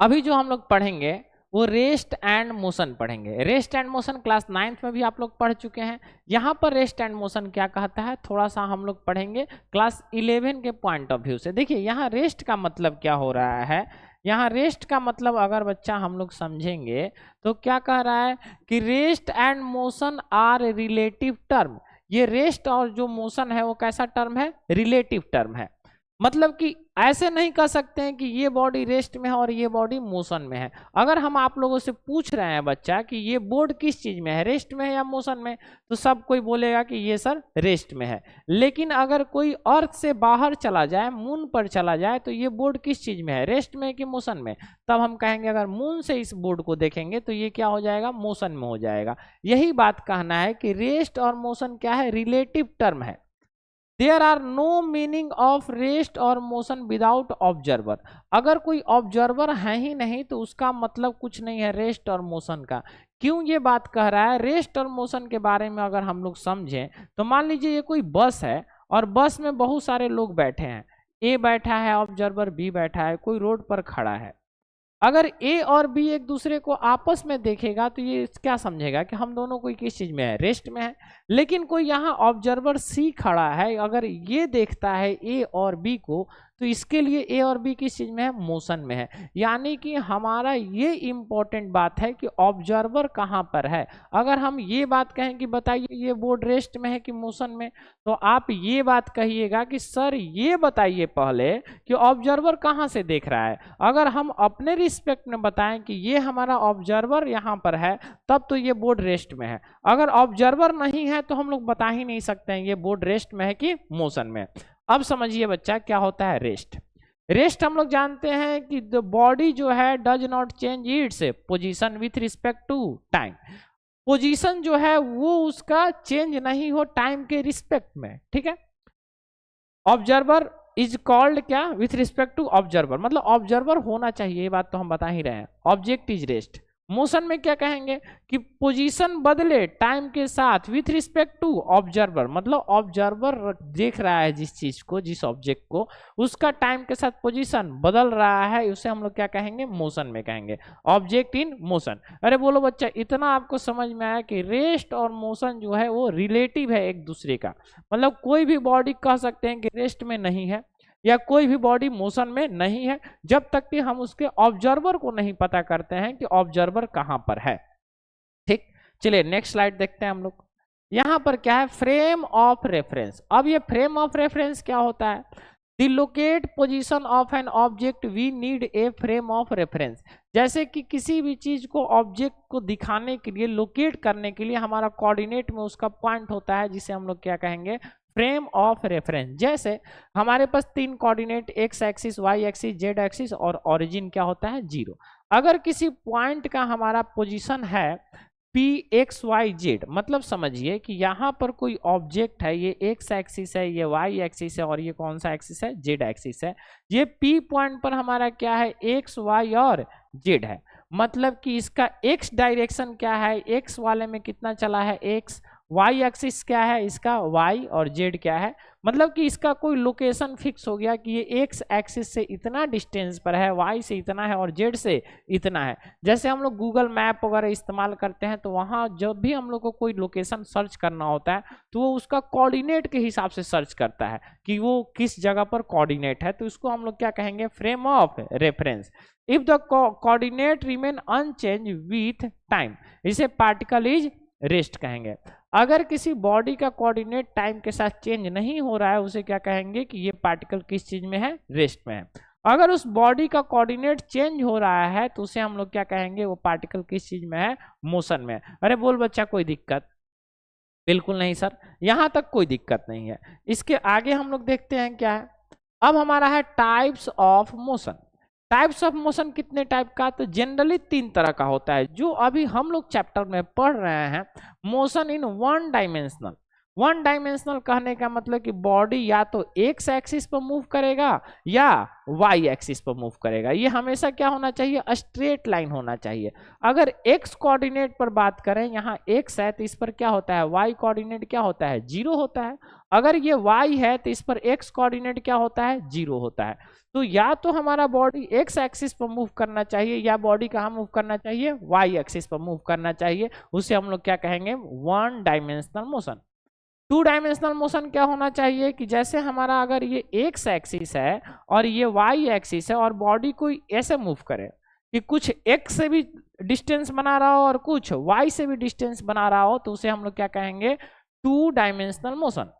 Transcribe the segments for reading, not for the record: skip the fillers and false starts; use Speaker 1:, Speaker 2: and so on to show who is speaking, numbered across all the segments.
Speaker 1: अभी जो हम लोग पढ़ेंगे वो रेस्ट एंड मोशन पढ़ेंगे। Rest and motion class 9th में भी आप लोग पढ़ चुके हैं। यहाँ पर रेस्ट एंड मोशन क्या कहता है थोड़ा सा हम लोग पढ़ेंगे क्लास 11 के पॉइंट ऑफ व्यू से। देखिए यहाँ रेस्ट का मतलब क्या हो रहा है, यहाँ रेस्ट का मतलब अगर बच्चा हम लोग समझेंगे तो क्या कह रहा है कि rest and motion are relative term. ये रेस्ट और जो मोशन है वो कैसा टर्म है, रिलेटिव टर्म है। मतलब कि ऐसे नहीं कह सकते हैं कि ये बॉडी रेस्ट में है और ये बॉडी मोशन में है। अगर हम आप लोगों से पूछ रहे हैं बच्चा कि ये बोर्ड किस चीज में है, रेस्ट में है या मोशन में, तो सब कोई बोलेगा कि ये सर रेस्ट में है। लेकिन अगर कोई अर्थ से बाहर चला जाए, मून पर चला जाए, तो ये बोर्ड किस चीज में है, रेस्ट में कि मोशन में, तब हम कहेंगे अगर मून से इस बोर्ड को देखेंगे तो ये क्या हो जाएगा, मोशन में हो जाएगा। यही बात कहना है कि रेस्ट और मोशन क्या है, रिलेटिव टर्म है। There are no meaning of rest और मोशन विदाउट ऑब्जर्वर। अगर कोई ऑब्जर्वर है ही नहीं तो उसका मतलब कुछ नहीं है रेस्ट और मोशन का। क्यों ये बात कह रहा है, रेस्ट और मोशन के बारे में अगर हम लोग समझें तो मान लीजिए ये कोई बस है और बस में बहुत सारे लोग बैठे हैं, ए बैठा है ऑब्जर्वर, बी बैठा है, कोई रोड पर खड़ा है। अगर ए और बी एक दूसरे को आपस में देखेगा तो ये क्या समझेगा कि हम दोनों कोई किस चीज में है, रेस्ट में है। लेकिन कोई यहाँ ऑब्जर्वर सी खड़ा है, अगर ये देखता है ए और बी को तो इसके लिए ए और बी किस चीज में है, मोशन में है। यानी कि हमारा ये इंपॉर्टेंट बात है कि ऑब्जर्वर कहाँ पर है। अगर हम ये बात कहें कि बताइए ये बोर्ड रेस्ट में है कि मोशन में, तो आप ये बात कहिएगा कि सर ये बताइए पहले कि ऑब्जर्वर कहाँ से देख रहा है। अगर हम अपने रिस्पेक्ट में बताएं कि ये हमारा ऑब्जर्वर यहाँ पर है, तब तो ये बोर्ड रेस्ट में है। अगर ऑब्जर्वर नहीं है तो हम लोग बता ही नहीं सकते हैं ये बोर्ड रेस्ट में है कि मोशन में। अब समझिए बच्चा क्या होता है रेस्ट। रेस्ट हम लोग जानते हैं कि द बॉडी जो है does not change its position with respect to time. Position जो है वो उसका चेंज नहीं हो टाइम के रिस्पेक्ट में, ठीक है। ऑब्जर्वर इज कॉल्ड क्या, विथ रिस्पेक्ट टू ऑब्जर्वर, मतलब ऑब्जर्वर होना चाहिए, ये बात तो हम बता ही रहे हैं। Object is rest. मोशन में क्या कहेंगे कि पोजीशन बदले टाइम के साथ विथ रिस्पेक्ट टू ऑब्जर्वर, मतलब ऑब्जर्वर देख रहा है जिस चीज को, जिस ऑब्जेक्ट को, उसका टाइम के साथ पोजीशन बदल रहा है, उसे हम लोग क्या कहेंगे, मोशन में कहेंगे। Object in motion. अरे बोलो बच्चा इतना आपको समझ में आया कि रेस्ट और मोशन जो है वो रिलेटिव है एक दूसरे का। मतलब कोई भी बॉडी कह सकते हैं कि रेस्ट में नहीं है या कोई भी बॉडी मोशन में नहीं है, जब तक कि हम उसके ऑब्जर्वर को नहीं पता करते हैं कि ऑब्जर्वर कहां पर है। ठीक, चलिए नेक्स्ट स्लाइड देखते हैं हम लोग। यहां पर क्या है, फ्रेम ऑफ रेफरेंस। अब ये फ्रेम ऑफ रेफरेंस क्या होता है, the locate position of an object we need a frame of reference. जैसे कि किसी भी चीज को, ऑब्जेक्ट को दिखाने के लिए, लोकेट करने के लिए हमारा कोऑर्डिनेट में उसका पॉइंट होता है जिसे हम लोग क्या कहेंगे, फ्रेम ऑफ रेफरेंस। जैसे हमारे पास 3 coordinate, X axis, Y axis, Z axis, और ओरिजिन क्या होता है, 0। अगर किसी पॉइंट का हमारा पोजीशन है पी एक्स वाई जेड, मतलब समझिए कि यहाँ पर कोई ऑब्जेक्ट है, ये एक्स एक्सिस है, ये वाई एक्सिस है, और ये कौन सा एक्सिस है, जेड एक्सिस है। ये पी पॉइंट पर हमारा क्या है, एक्स वाई और जेड है। मतलब कि इसका एक्स डायरेक्शन क्या है, एक्स वाले में कितना चला है, एक्स, वाई एक्सिस क्या है इसका, वाई, और जेड क्या है, मतलब कि इसका कोई लोकेशन फिक्स हो गया कि ये एक्स एक्सिस से इतना डिस्टेंस पर है, वाई से इतना है, और जेड से इतना है। जैसे हम लोग गूगल मैप वगैरह इस्तेमाल करते हैं तो वहाँ जब भी हम लोग को कोई लोकेशन सर्च करना होता है तो वो उसका कोऑर्डिनेट के हिसाब से सर्च करता है कि वो किस जगह पर कोऑर्डिनेट है, तो इसको हम लोग क्या कहेंगे, frame of reference. If the coordinate remain unchange with time, इसे पार्टिकल इज रेस्ट कहेंगे। अगर किसी बॉडी का कोऑर्डिनेट टाइम के साथ चेंज नहीं हो रहा है, उसे क्या कहेंगे कि ये पार्टिकल किस चीज में है, रेस्ट में है। अगर उस बॉडी का कोऑर्डिनेट चेंज हो रहा है तो उसे हम लोग क्या कहेंगे, वो पार्टिकल किस चीज में है, मोशन में। अरे बोल बच्चा कोई दिक्कत, बिल्कुल नहीं सर, यहां तक कोई दिक्कत नहीं है। इसके आगे हम लोग देखते हैं क्या है। अब हमारा है types of motion. Types of motion कितने टाइप का, तो जनरली 3 तरह का होता है, जो अभी हम लोग चैप्टर में पढ़ रहे हैं, motion in 1 dimensional. One dimensional कहने का मतलब कि बॉडी या तो एक्स एक्सिस पर मूव करेगा या वाई एक्सिस पर मूव करेगा। ये हमेशा क्या होना चाहिए, स्ट्रेट लाइन होना चाहिए। अगर एक्स कोऑर्डिनेट पर बात करें, यहाँ एक्स है तो इस पर क्या होता है, वाई कोऑर्डिनेट क्या होता है, जीरो होता है। अगर ये वाई है तो इस पर एक्स कोऑर्डिनेट क्या होता है, जीरो होता है। तो या तो हमारा बॉडी एक्स एक्सिस पर मूव करना चाहिए या बॉडी कहाँ मूव करना चाहिए, वाई एक्सिस पर मूव करना चाहिए। उसे हम लोग क्या कहेंगे, one dimensional motion. Two dimensional motion क्या होना चाहिए कि जैसे हमारा अगर ये एक्स एक्सिस है और ये वाई एक्सिस है और बॉडी को ऐसे मूव करे कि कुछ एक्स से भी डिस्टेंस बना रहा हो और कुछ वाई से भी डिस्टेंस बना रहा हो, तो उसे हम लोग क्या कहेंगे, टू डायमेंशनल मोशन।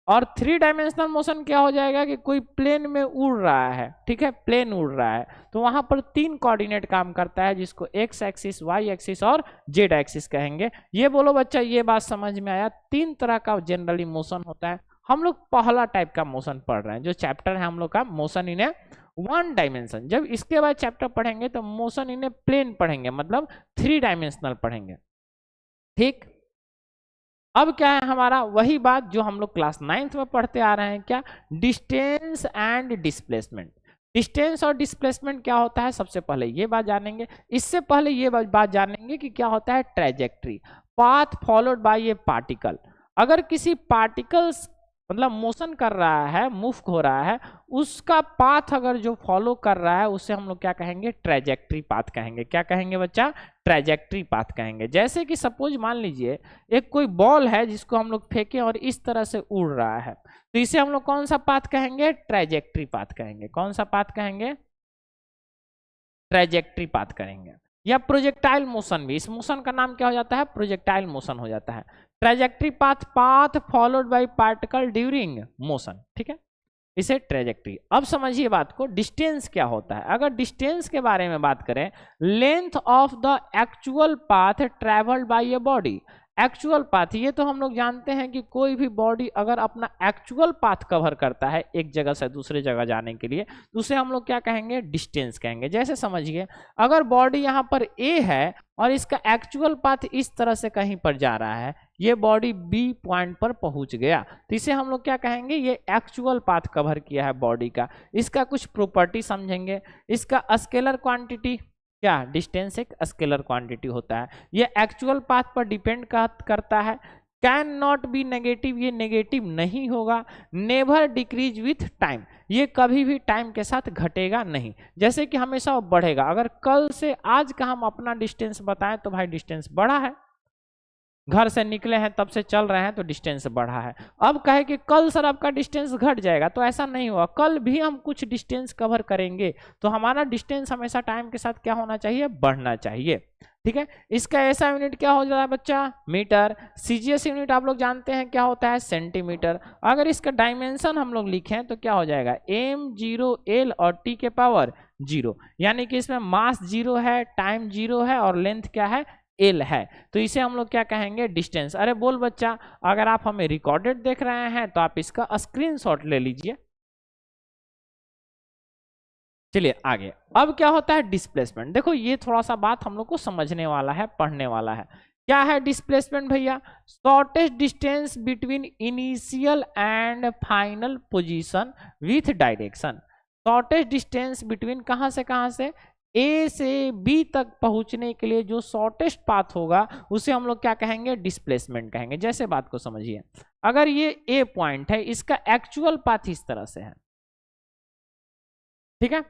Speaker 1: और थ्री डायमेंशनल मोशन क्या हो जाएगा कि कोई प्लेन में उड़ रहा है, ठीक है, प्लेन उड़ रहा है, तो वहां पर तीन कोऑर्डिनेट काम करता है जिसको एक्स एक्सिस, वाई एक्सिस और जेड एक्सिस कहेंगे। ये बोलो बच्चा, ये बात समझ में आया? तीन तरह का जनरली मोशन होता है। हम लोग पहला टाइप का मोशन पढ़ रहे हैं, जो चैप्टर है हम लोग का motion in A one dimension. जब इसके बाद चैप्टर पढ़ेंगे तो मोशन इन ए प्लेन पढ़ेंगे, मतलब थ्री डायमेंशनल पढ़ेंगे, ठीक। अब क्या है हमारा वही बात जो हम लोग क्लास 9th में पढ़ते आ रहे हैं, क्या, डिस्टेंस एंड डिस्प्लेसमेंट। डिस्टेंस और डिस्प्लेसमेंट क्या होता है, सबसे पहले ये बात जानेंगे। इससे पहले ये बात जानेंगे कि क्या होता है trajectory, path followed by A particle. अगर किसी पार्टिकल्स मतलब मोशन कर रहा है, मूव हो रहा है, उसका पाथ अगर जो फॉलो कर रहा है उसे हम लोग क्या कहेंगे, ट्रैजेक्टरी पाथ कहेंगे। क्या कहेंगे बच्चा, ट्रैजेक्टरी पाथ कहेंगे। जैसे कि सपोज मान लीजिए एक कोई बॉल है जिसको हम लोग फेंके और इस तरह से उड़ रहा है, तो इसे हम लोग कौन सा पाथ कहेंगे, ट्रैजेक्टरी पाथ कहेंगे। कौन सा पाथ कहेंगे, ट्रैजेक्टरी पाथ करेंगे। या प्रोजेक्टाइल मोशन भी, इस मोशन का नाम क्या हो जाता है, प्रोजेक्टाइल मोशन हो जाता है। Trajectory path, path followed by particle during motion, ठीक है, इसे ट्रैजेक्टरी। अब समझिए बात को, डिस्टेंस क्या होता है। अगर डिस्टेंस के बारे में बात करें, length of the actual path travelled by a body. Actual path, ये तो हम लोग जानते हैं कि कोई भी बॉडी अगर अपना एक्चुअल पाथ कवर करता है एक जगह से दूसरे जगह जाने के लिए, तो उसे हम लोग क्या कहेंगे, डिस्टेंस कहेंगे। जैसे समझिए अगर बॉडी यहाँ पर ए है और इसका एक्चुअल पाथ इस तरह से कहीं पर जा रहा है, ये बॉडी बी पॉइंट पर पहुंच गया, तो इसे हम लोग क्या कहेंगे, ये एक्चुअल पाथ कवर किया है बॉडी का। इसका कुछ प्रॉपर्टी समझेंगे। इसका स्केलर क्वांटिटी, क्या, डिस्टेंस एक स्केलर क्वांटिटी होता है, ये एक्चुअल पाथ पर डिपेंड करता है। कैन नॉट बी नेगेटिव, ये नेगेटिव नहीं होगा। नेवर डिक्रीज विथ टाइम, ये कभी भी टाइम के साथ घटेगा नहीं, जैसे कि हमेशा बढ़ेगा। अगर कल से आज का हम अपना डिस्टेंस बताएं तो भाई डिस्टेंस बढ़ा है, घर से निकले हैं तब से चल रहे हैं तो डिस्टेंस बढ़ा है। अब कहे कि कल सर आपका डिस्टेंस घट जाएगा, तो ऐसा नहीं हुआ, कल भी हम कुछ डिस्टेंस कवर करेंगे, तो हमारा डिस्टेंस हमेशा टाइम के साथ क्या होना चाहिए, बढ़ना चाहिए, ठीक है। इसका ऐसा यूनिट क्या हो जाता है बच्चा, मीटर। सीजीएस यूनिट आप लोग जानते हैं क्या होता है, सेंटीमीटर। अगर इसका डायमेंशन हम लोग लिखें तो क्या हो जाएगा, m0 l और t के पावर 0, यानी कि इसमें मास 0 है, टाइम 0 है और लेंथ क्या है, एल है, तो इसे हम लोग क्या कहेंगे, डिस्टेंस। अरे बोल बच्चा, अगर आप हमें रिकॉर्डेड देख रहे हैं तो आप इसका स्क्रीनशॉट ले लीजिए। चलिए आगे, अब क्या होता है डिस्प्लेसमेंट। देखो ये थोड़ा सा बात हम लोग को समझने वाला है, पढ़ने वाला है। क्या है डिस्प्लेसमेंट भैया, shortest distance between initial and final position with direction. Shortest distance between कहां से ए से बी तक पहुंचने के लिए जो शॉर्टेस्ट पाथ होगा उसे हम लोग क्या कहेंगे, डिस्प्लेसमेंट कहेंगे। जैसे बात को समझिए, अगर ये ए पॉइंट है, इसका एक्चुअल पाथ इस तरह से है, ठीक है।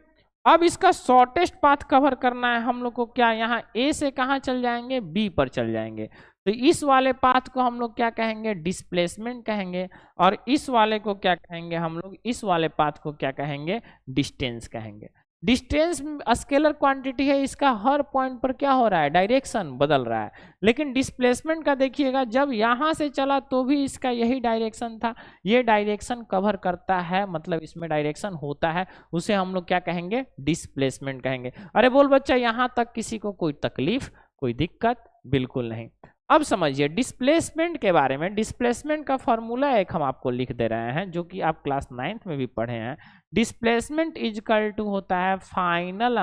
Speaker 1: अब इसका शॉर्टेस्ट पाथ कवर करना है हम लोग को, क्या, यहाँ ए से कहाँ चल जाएंगे, बी पर चल जाएंगे, तो इस वाले पाथ को हम लोग क्या कहेंगे, डिस्प्लेसमेंट कहेंगे। और इस वाले को क्या कहेंगे हम लोग, इस वाले पाथ को क्या कहेंगे, डिस्टेंस कहेंगे। डिस्टेंस स्केलर क्वांटिटी है, इसका हर पॉइंट पर क्या हो रहा है, डायरेक्शन बदल रहा है। लेकिन डिस्प्लेसमेंट का देखिएगा, जब यहां से चला तो भी इसका यही डायरेक्शन था, ये डायरेक्शन कवर करता है, मतलब इसमें डायरेक्शन होता है, उसे हम लोग क्या कहेंगे, डिस्प्लेसमेंट कहेंगे। अरे बोल बच्चा, यहां तक किसी को कोई तकलीफ, कोई दिक्कत? बिल्कुल नहीं। अब समझिए डिस्प्लेसमेंट के बारे में। डिस्प्लेसमेंट का फॉर्मूला एक हम आपको लिख दे रहे हैं, जो कि आप क्लास 9th में भी पढ़े हैं। डिस्प्लेसमेंट इजकल टू होता है final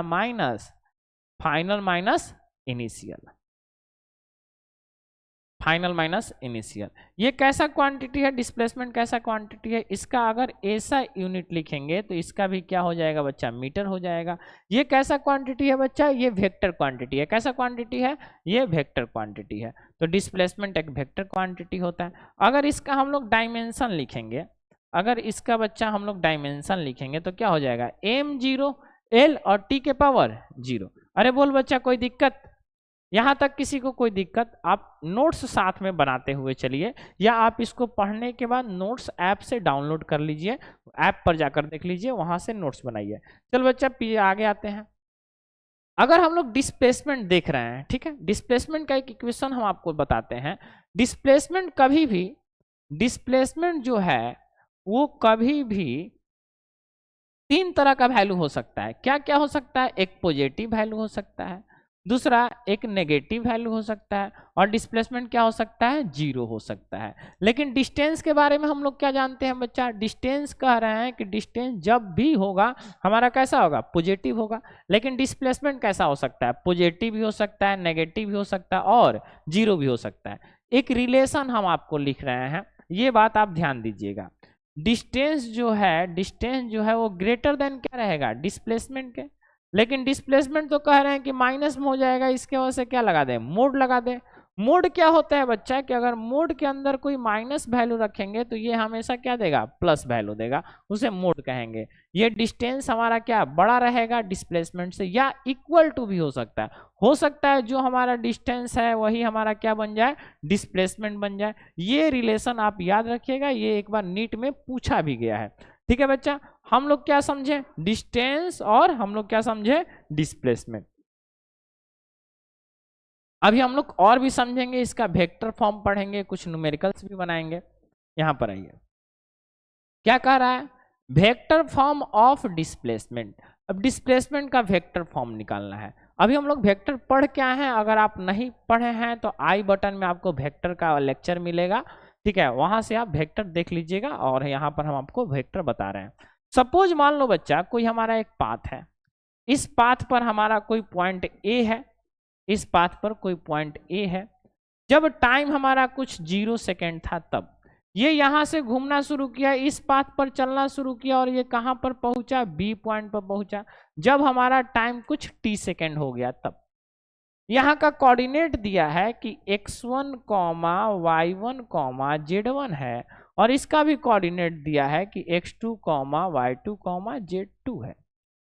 Speaker 1: minus initial. Final minus initial. ये कैसा क्वांटिटी है, डिस्प्लेसमेंट कैसा क्वांटिटी है, इसका अगर ऐसा यूनिट लिखेंगे तो इसका भी क्या हो जाएगा बच्चा, मीटर हो जाएगा। ये कैसा क्वांटिटी है बच्चा, ये वेक्टर क्वांटिटी है। कैसा क्वांटिटी है, ये वेक्टर क्वांटिटी है। तो डिस्प्लेसमेंट एक वेक्टर क्वांटिटी होता है। अगर इसका हम लोग डायमेंशन लिखेंगे, अगर इसका बच्चा हम लोग डायमेंशन लिखेंगे तो क्या हो जाएगा, m0 l और t के पावर 0। अरे बोल बच्चा कोई दिक्कत, यहां तक किसी को कोई दिक्कत? आप नोट्स साथ में बनाते हुए चलिए, या आप इसको पढ़ने के बाद नोट्स ऐप से डाउनलोड कर लीजिए, ऐप पर जाकर देख लीजिए, वहां से नोट्स बनाइए। चल बच्चा आगे आते हैं। अगर हम लोग डिस्प्लेसमेंट देख रहे हैं, ठीक है, डिस्प्लेसमेंट का एक इक्वेशन हम आपको बताते हैं। डिस्प्लेसमेंट कभी भी, डिस्प्लेसमेंट जो है वो कभी भी तीन तरह का वैल्यू हो सकता है। क्या क्या हो सकता है, एक पॉजिटिव वैल्यू हो सकता है, दूसरा एक नेगेटिव वैल्यू हो सकता है, और डिस्प्लेसमेंट क्या हो सकता है, जीरो हो सकता है। लेकिन डिस्टेंस के बारे में हम लोग क्या जानते हैं बच्चा, डिस्टेंस कह रहे हैं कि डिस्टेंस जब भी होगा हमारा कैसा होगा, पॉजिटिव होगा। लेकिन डिस्प्लेसमेंट कैसा हो सकता है, पॉजिटिव भी हो सकता है, नेगेटिव भी हो सकता है, और जीरो भी हो सकता है। एक रिलेशन हम आपको लिख रहे हैं, ये बात आप ध्यान दीजिएगा। डिस्टेंस जो है वो ग्रेटर देन क्या रहेगा, डिस्प्लेसमेंट के। लेकिन डिस्प्लेसमेंट तो कह रहे हैं कि माइनस में हो जाएगा, इसके वजह से क्या लगा दे, मोड लगा दे। मोड क्या होता है बच्चा, कि अगर मोड के अंदर कोई माइनस वैल्यू रखेंगे तो ये हमेशा क्या देगा, प्लस वैल्यू देगा, उसे मोड कहेंगे। ये डिस्टेंस हमारा क्या बड़ा रहेगा डिस्प्लेसमेंट से, या इक्वल टू भी हो सकता है जो हमारा डिस्टेंस है वही हमारा क्या बन जाए, डिस्प्लेसमेंट बन जाए। ये रिलेशन आप याद रखिएगा, ये एक बार नीट में पूछा भी गया है। ठीक है बच्चा, हम लोग क्या समझे, डिस्टेंस, और हम लोग क्या समझे, डिस्प्लेसमेंट। अभी हम लोग और भी समझेंगे, इसका वेक्टर फॉर्म पढ़ेंगे, कुछ न्यूमेरिकल्स भी बनाएंगे। यहां पर आइए, क्या कह रहा है, वेक्टर फॉर्म ऑफ डिस्प्लेसमेंट। अब डिस्प्लेसमेंट का वेक्टर फॉर्म निकालना है। अभी हम लोग वेक्टर पढ़ के आए हैं, अगर आप नहीं पढ़े हैं तो आई बटन में आपको वेक्टर का लेक्चर मिलेगा, ठीक है, वहां से आप वेक्टर देख लीजिएगा, और यहाँ पर हम आपको वेक्टर बता रहे हैं। सपोज मान लो बच्चा कोई हमारा एक पाथ है, इस पाथ पर हमारा कोई पॉइंट ए है, इस पाथ पर कोई पॉइंट ए है। जब टाइम हमारा कुछ 0 सेकेंड था, तब ये यहां से घूमना शुरू किया, इस पाथ पर चलना शुरू किया, और ये कहां पर पहुंचा, बी पॉइंट पर पहुंचा। जब हमारा टाइम कुछ t सेकेंड हो गया, तब यहाँ का कोऑर्डिनेट दिया है कि x1, y1, z1 है, और इसका भी कोऑर्डिनेट दिया है कि x2, y2, z2 है।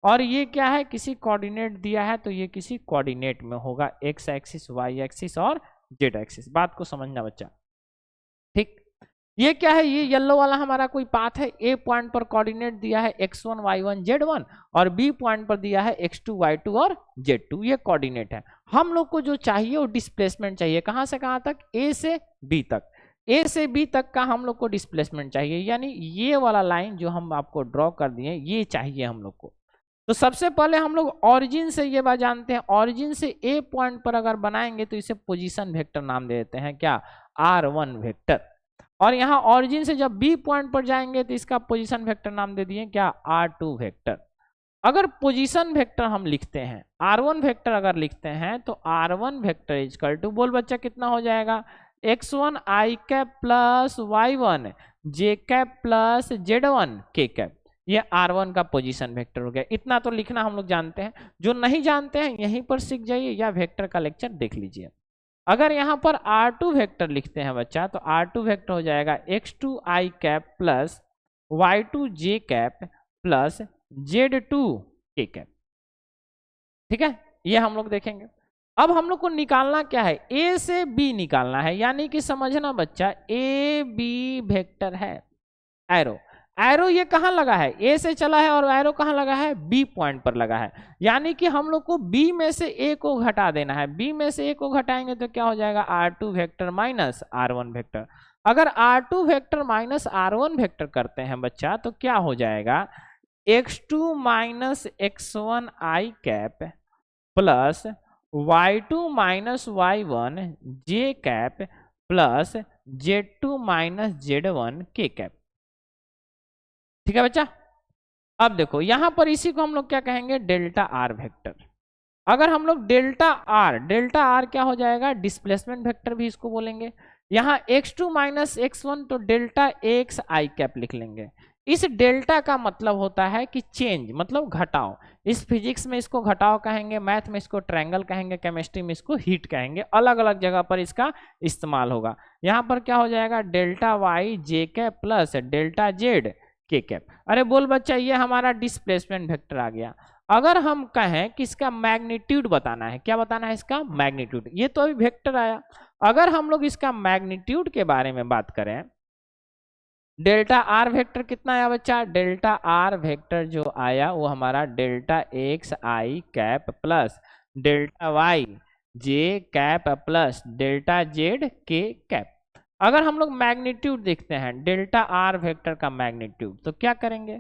Speaker 1: और ये क्या है, किसी कोऑर्डिनेट दिया है, तो ये किसी कोऑर्डिनेट में होगा, x एक्सिस, y एक्सिस और z एक्सिस। बात को समझना बच्चा, ठीक। ये क्या है, ये येलो वाला हमारा कोई पाथ है, ए पॉइंट पर कोऑर्डिनेट दिया है x1, y1, z1, और बी पॉइंट पर दिया है x2, y2 और z2। ये कोऑर्डिनेट है। हम लोग को जो चाहिए वो डिस्प्लेसमेंट चाहिए, कहां से कहां तक, ए से बी तक। ए से बी तक का हम लोग को डिस्प्लेसमेंट चाहिए, यानी ये वाला लाइन जो हम आपको ड्रॉ कर दिए, ये चाहिए हम लोग को। तो सबसे पहले हम लोग ऑरिजिन से ये बात जानते हैं, ऑरिजिन से ए पॉइंट पर अगर बनाएंगे तो इसे पोजीशन वेक्टर नाम दे देते हैं, क्या, r1 वेक्टर। और यहाँ ऑरिजिन से जब बी पॉइंट पर जाएंगे तो इसका पोजीशन वेक्टर नाम दे दिए, क्या, r2 वेक्टर। अगर पोजीशन वेक्टर हम लिखते हैं, r1 वेक्टर अगर लिखते हैं, तो r1 वेक्टर इक्वल टू, बोल बच्चा कितना हो जाएगा, x1 i cap plus y1 j cap plus z1 k cap. ये r1 का पोजीशन वेक्टर हो गया। इतना तो लिखना हम लोग जानते हैं, जो नहीं जानते हैं यहीं पर सीख जाइए, या वेक्टर का लेक्चर देख लीजिए। अगर यहाँ पर r2 वेक्टर लिखते हैं बच्चा, तो r2 वेक्टर हो जाएगा x2 i cap plus y2 j cap plus z2 k cap. ठीक है, ये हम लोग देखेंगे। अब हम लोग को निकालना क्या है, ए से बी निकालना है, यानी कि समझना बच्चा, ए बी वेक्टर है। एरो, एरो ये कहाँ लगा है, ए से चला है, और एरो कहाँ लगा है, बी पॉइंट पर लगा है। यानी कि हम लोग को बी में से ए को घटा देना है। बी में से ए को घटाएंगे तो क्या हो जाएगा, r2 vector minus r1 vector. अगर r2 vector minus r1 vector करते हैं बच्चा, तो क्या हो जाएगा, x2 minus x1 i cap plus y2 minus y1 j cap plus z2 minus z1 k cap. ठीक है बच्चा, अब देखो यहां पर इसी को हम लोग क्या कहेंगे, डेल्टा आर वेक्टर। अगर हम लोग डेल्टा आर क्या हो जाएगा, डिस्प्लेसमेंट वेक्टर भी इसको बोलेंगे। यहाँ x2 माइनस x1 तो डेल्टा एक्स आई कैप लिख लेंगे। इस डेल्टा का मतलब होता है कि चेंज, मतलब घटाव। इस फिजिक्स में इसको घटाव कहेंगे, मैथ में इसको ट्रायंगल कहेंगे, केमिस्ट्री में इसको हीट कहेंगे, अलग अलग जगह पर इसका इस्तेमाल होगा। यहाँ पर क्या हो जाएगा, डेल्टा वाई जे कैप प्लस डेल्टा जेड के कैप। अरे बोल बच्चा, ये हमारा डिस्प्लेसमेंट वेक्टर आ गया। अगर हम कहें कि इसका मैग्नीट्यूड बताना है, क्या बताना है, इसका मैग्नीट्यूड, ये तो अभी वेक्टर आया। अगर हम लोग इसका मैग्नीट्यूड के बारे में बात करें, डेल्टा आर वेक्टर कितना आया बच्चा, डेल्टा आर वेक्टर जो आया वो हमारा डेल्टा एक्स आई कैप प्लस डेल्टा वाई जे कैप प्लस डेल्टा जेड के कैप। अगर हम लोग मैग्नीट्यूड देखते हैं डेल्टा आर वेक्टर का मैग्नीट्यूड, तो क्या करेंगे,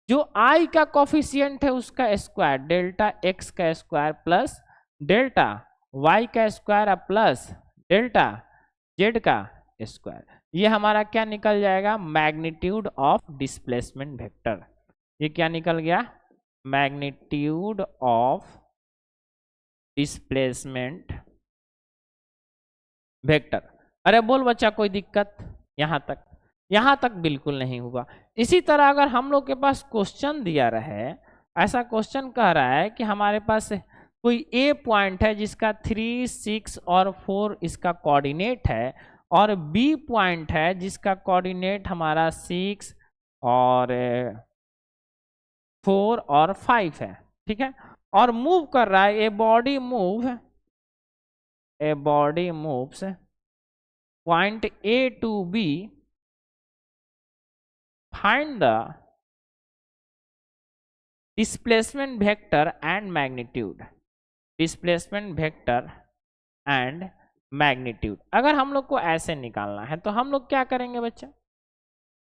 Speaker 1: जो आई का कॉफिशिएंट है उसका स्क्वायर, डेल्टा एक्स का स्क्वायर प्लस डेल्टा वाई का स्क्वायर प्लस डेल्टा जेड का स्क्वायर, ये हमारा क्या निकल जाएगा, मैग्नीट्यूड ऑफ डिस्प्लेसमेंट वेक्टर। ये क्या निकल गया, मैग्नीट्यूड ऑफ डिस्प्लेसमेंट वेक्टर। अरे बोल बच्चा, कोई दिक्कत यहां तक, यहां तक बिल्कुल नहीं हुआ। इसी तरह अगर हम लोग के पास क्वेश्चन दिया रहे, ऐसा क्वेश्चन कह रहा है कि हमारे पास कोई ए पॉइंट है जिसका 3, 6 और 4 इसका कोऑर्डिनेट है, और बी पॉइंट है जिसका कोऑर्डिनेट हमारा 6 और 4 और 5 है, ठीक है, और मूव कर रहा है, a body moves point A to B, find the displacement vector and magnitude, displacement vector and magnitude. अगर हम लोग को ऐसे निकालना है तो हम लोग क्या करेंगे बच्चा,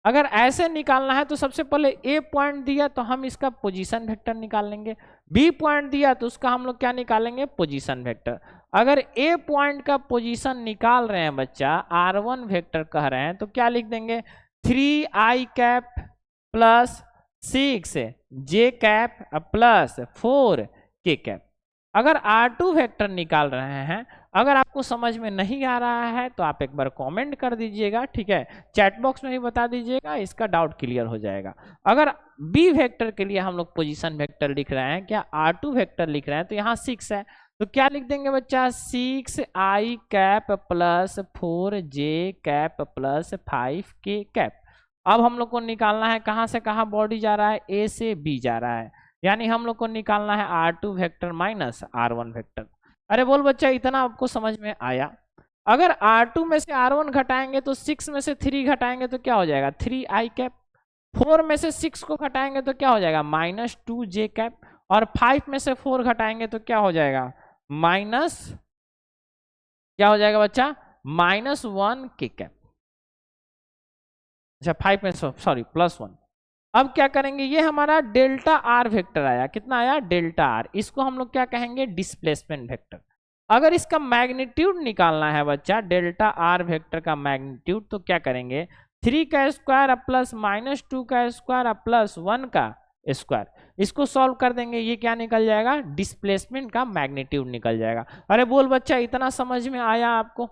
Speaker 1: अगर ऐसे निकालना है तो सबसे पहले ए पॉइंट दिया तो हम इसका पोजीशन वेक्टर निकाल लेंगे, बी पॉइंट दिया तो उसका हम लोग क्या निकालेंगे, पोजीशन वेक्टर। अगर ए पॉइंट का पोजीशन निकाल रहे हैं बच्चा, R1 वेक्टर कह रहे हैं, तो क्या लिख देंगे, 3i कैप प्लस 6 जे कैप प्लस 4 के कैप। अगर R2 वेक्टर निकाल रहे हैं, अगर आपको समझ में नहीं आ रहा है तो आप एक बार कमेंट कर दीजिएगा, ठीक है, चैट बॉक्स में भी बता दीजिएगा, इसका डाउट क्लियर हो जाएगा। अगर बी वेक्टर के लिए हम लोग पोजीशन वेक्टर लिख रहे हैं, क्या R2 वेक्टर लिख रहे हैं, तो यहाँ 6 है, तो क्या लिख देंगे बच्चा, 6i cap plus 4j cap plus 5 के कैप। अब हम लोग को निकालना है कहाँ से कहाँ बॉडी जा रहा है, ए से बी जा रहा है, यानी हम लोग को निकालना है R2 vector minus R1 vector. अरे बोल बच्चा, इतना आपको समझ में आया। अगर R2 में से R1 घटाएंगे तो 6 में से 3 घटाएंगे तो क्या हो जाएगा, 3i कैप, 4 में से 6 को घटाएंगे तो क्या हो जाएगा, -2j कैप, और 5 में से 4 घटाएंगे तो क्या हो जाएगा, क्या हो जाएगा बच्चा, -1 के कैप। अच्छा 5 में सॉरी +1। अब क्या करेंगे, ये हमारा डेल्टा आर वेक्टर आया, कितना आया, डेल्टा आर, इसको हम लोग क्या कहेंगे, डिस्प्लेसमेंट वेक्टर। अगर इसका मैग्नीट्यूड निकालना है बच्चा, डेल्टा आर वेक्टर का मैग्नीट्यूड, तो क्या करेंगे, 3 का स्क्वायर प्लस -2 का स्क्वायर प्लस 1 का स्क्वायर, इसको सॉल्व कर देंगे, ये क्या निकल जाएगा, डिस्प्लेसमेंट का मैग्नीट्यूड निकल जाएगा। अरे बोल बच्चा, इतना समझ में आया आपको?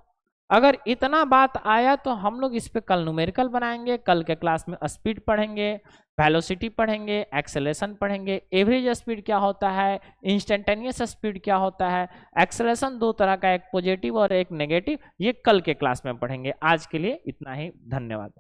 Speaker 1: अगर इतना बात आया तो हम लोग इस पे कल न्यूमेरिकल बनाएंगे, कल के क्लास में स्पीड पढ़ेंगे, वेलोसिटी पढ़ेंगे, एक्सेलरेशन पढ़ेंगे, एवरेज स्पीड क्या होता है, इंस्टेंटेनियस स्पीड क्या होता है, एक्सेलरेशन 2 तरह का, एक पॉजिटिव और एक नेगेटिव, ये कल के क्लास में पढ़ेंगे। आज के लिए इतना ही, धन्यवाद।